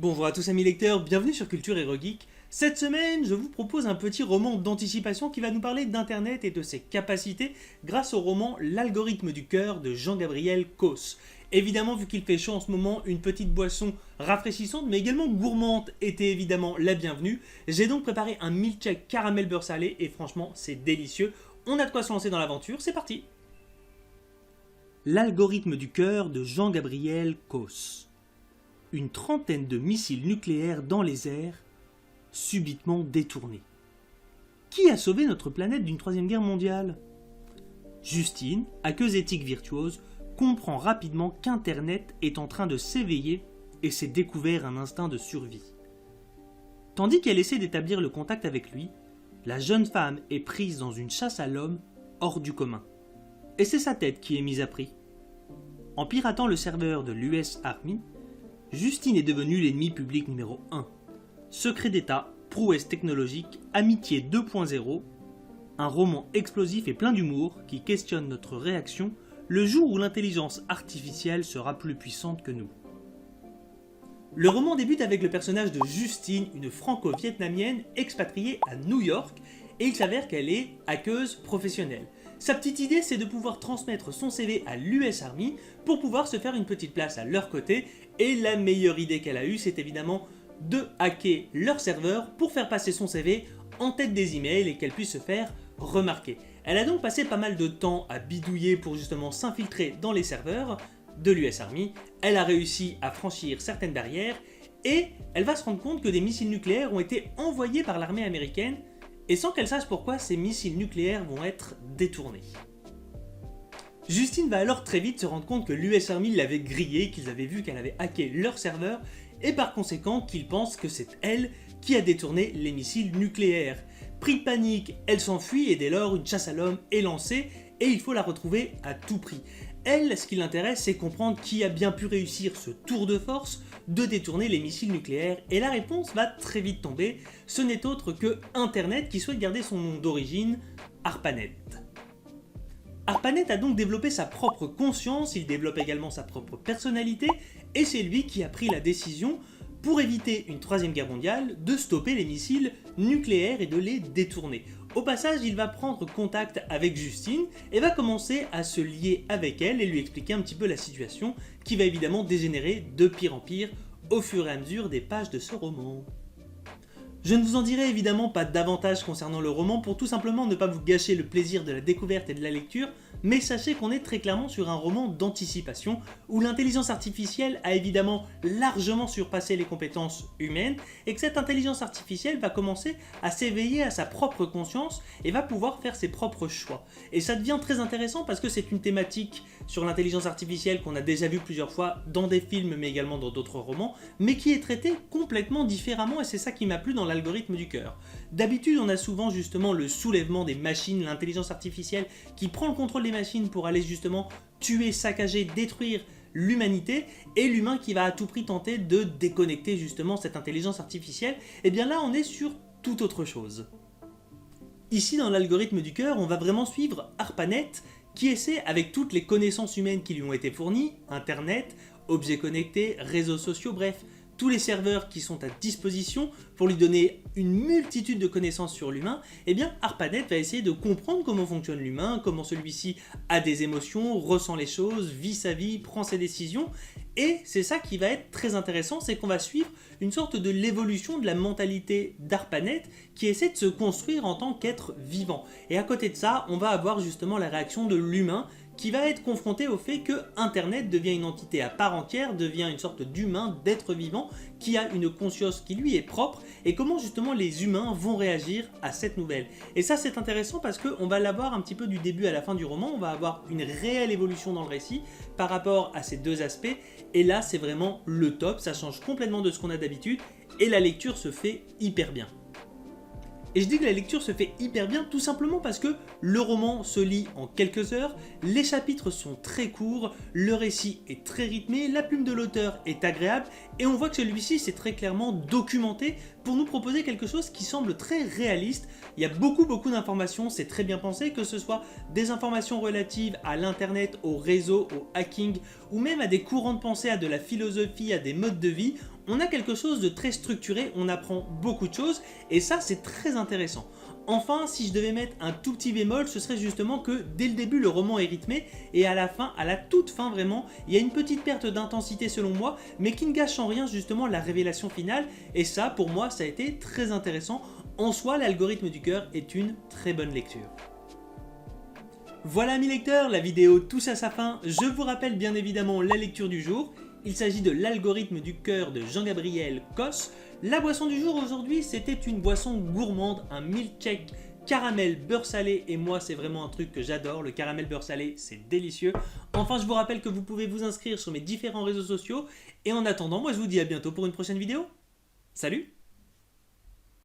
Bonjour à tous amis lecteurs, bienvenue sur Culture Héroïque. Cette semaine, je vous propose un petit roman d'anticipation qui va nous parler d'Internet et de ses capacités grâce au roman L'algorithme du cœur de Jean-Gabriel Causse. Évidemment, vu qu'il fait chaud en ce moment, une petite boisson rafraîchissante mais également gourmande était évidemment la bienvenue. J'ai donc préparé un milkshake caramel beurre salé et franchement, c'est délicieux. On a de quoi se lancer dans l'aventure, c'est parti. L'algorithme du cœur de Jean-Gabriel Causse. Une trentaine de missiles nucléaires dans les airs, subitement détournés. Qui a sauvé notre planète d'une troisième guerre mondiale ? Justine, hackeuse éthique virtuose, comprend rapidement qu'Internet est en train de s'éveiller et s'est découvert un instinct de survie. Tandis qu'elle essaie d'établir le contact avec lui, la jeune femme est prise dans une chasse à l'homme hors du commun. Et c'est sa tête qui est mise à prix. En piratant le serveur de l'US Army, Justine est devenue l'ennemi public numéro 1. Secret d'État, prouesse technologique, amitié 2.0, un roman explosif et plein d'humour qui questionne notre réaction le jour où l'intelligence artificielle sera plus puissante que nous. Le roman débute avec le personnage de Justine, une franco-vietnamienne expatriée à New York, et il s'avère qu'elle est hackeuse professionnelle. Sa petite idée, c'est de pouvoir transmettre son CV à l'US Army pour pouvoir se faire une petite place à leur côté, et la meilleure idée qu'elle a eue, c'est évidemment de hacker leur serveur pour faire passer son CV en tête des emails et qu'elle puisse se faire remarquer. Elle a donc passé pas mal de temps à bidouiller pour justement s'infiltrer dans les serveurs de l'US Army. Elle a réussi à franchir certaines barrières et elle va se rendre compte que des missiles nucléaires ont été envoyés par l'armée américaine et sans qu'elle sache pourquoi ces missiles nucléaires vont être détournés. Justine va alors très vite se rendre compte que l'US Army l'avait grillée, qu'ils avaient vu qu'elle avait hacké leur serveur et par conséquent qu'ils pensent que c'est elle qui a détourné les missiles nucléaires. Pris de panique, elle s'enfuit et dès lors une chasse à l'homme est lancée et il faut la retrouver à tout prix. Elle, ce qui l'intéresse, c'est comprendre qui a bien pu réussir ce tour de force de détourner les missiles nucléaires et la réponse va très vite tomber, ce n'est autre que Internet qui souhaite garder son nom d'origine, ARPANET. ARPANET a donc développé sa propre conscience, il développe également sa propre personnalité et c'est lui qui a pris la décision pour éviter une troisième guerre mondiale de stopper les missiles nucléaires et de les détourner. Au passage, il va prendre contact avec Justine et va commencer à se lier avec elle et lui expliquer un petit peu la situation qui va évidemment dégénérer de pire en pire au fur et à mesure des pages de ce roman. Je ne vous en dirai évidemment pas davantage concernant le roman pour tout simplement ne pas vous gâcher le plaisir de la découverte et de la lecture, mais sachez qu'on est très clairement sur un roman d'anticipation où l'intelligence artificielle a évidemment largement surpassé les compétences humaines et que cette intelligence artificielle va commencer à s'éveiller à sa propre conscience et va pouvoir faire ses propres choix. Et ça devient très intéressant parce que c'est une thématique sur l'intelligence artificielle qu'on a déjà vu plusieurs fois dans des films mais également dans d'autres romans, mais qui est traitée complètement différemment et c'est ça qui m'a plu dans l'algorithme du cœur. D'habitude, on a souvent justement le soulèvement des machines, l'intelligence artificielle qui prend le contrôle des machines pour aller justement tuer, saccager, détruire l'humanité et l'humain qui va à tout prix tenter de déconnecter justement cette intelligence artificielle. Et bien là, on est sur toute autre chose. Ici, dans l'algorithme du cœur, on va vraiment suivre ARPANET qui essaie, avec toutes les connaissances humaines qui lui ont été fournies, Internet, objets connectés, réseaux sociaux, bref, tous les serveurs qui sont à disposition pour lui donner une multitude de connaissances sur l'humain, eh bien ARPANET va essayer de comprendre comment fonctionne l'humain, comment celui-ci a des émotions, ressent les choses, vit sa vie, prend ses décisions, et c'est ça qui va être très intéressant, c'est qu'on va suivre une sorte de l'évolution de la mentalité d'ARPANET qui essaie de se construire en tant qu'être vivant. Et à côté de ça, on va avoir justement la réaction de l'humain qui va être confronté au fait que Internet devient une entité à part entière, devient une sorte d'humain, d'être vivant, qui a une conscience qui lui est propre, et comment justement les humains vont réagir à cette nouvelle. Et ça c'est intéressant parce qu'on va l'avoir un petit peu du début à la fin du roman, on va avoir une réelle évolution dans le récit par rapport à ces deux aspects, et là c'est vraiment le top, ça change complètement de ce qu'on a d'habitude, et la lecture se fait hyper bien. Et je dis que la lecture se fait hyper bien tout simplement parce que le roman se lit en quelques heures, les chapitres sont très courts, le récit est très rythmé, la plume de l'auteur est agréable et on voit que celui-ci s'est très clairement documenté pour nous proposer quelque chose qui semble très réaliste. Il y a beaucoup d'informations, c'est très bien pensé, que ce soit des informations relatives à l'internet, au réseau, au hacking ou même à des courants de pensée, à de la philosophie, à des modes de vie. on a quelque chose de très structuré, on apprend beaucoup de choses, et ça c'est très intéressant. Enfin, si je devais mettre un tout petit bémol, ce serait justement que dès le début le roman est rythmé, et à la fin, à la toute fin vraiment, il y a une petite perte d'intensité selon moi, mais qui ne gâche en rien justement la révélation finale, et ça pour moi ça a été très intéressant. En soi, l'algorithme du cœur est une très bonne lecture. Voilà mes lecteurs, la vidéo touche à sa fin. Je vous rappelle bien évidemment la lecture du jour. Il s'agit de l'algorithme du cœur de Jean-Gabriel Cos. La boisson du jour aujourd'hui, c'était une boisson gourmande, un milkshake caramel beurre salé, et moi c'est vraiment un truc que j'adore, le caramel beurre salé, c'est délicieux. Enfin, je vous rappelle que vous pouvez vous inscrire sur mes différents réseaux sociaux, et en attendant, moi je vous dis à bientôt pour une prochaine vidéo. Salut!